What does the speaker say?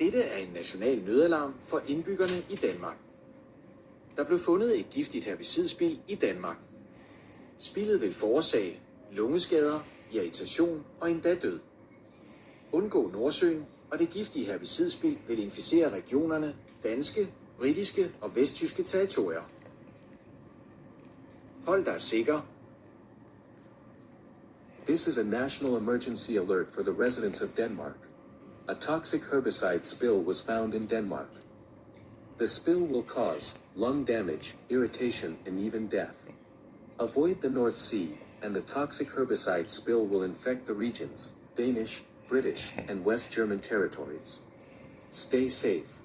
Dette er en national nødalarm for indbyggerne i Danmark. Der blev fundet et giftigt herbicidspild i Danmark. Spildet vil forårsage lungeskader, irritation og endda død. Undgå Nordsøen, og det giftige herbicidspild vil inficere regionerne danske, britiske og vesttyske territorier. Hold dig sikker. This is a national emergency alert for the residents of Denmark. A toxic herbicide spill was found in Denmark. The spill will cause lung damage, irritation, and even death. Avoid the North Sea, and the toxic herbicide spill will infect the regions, Danish, British, and West German territories. Stay safe.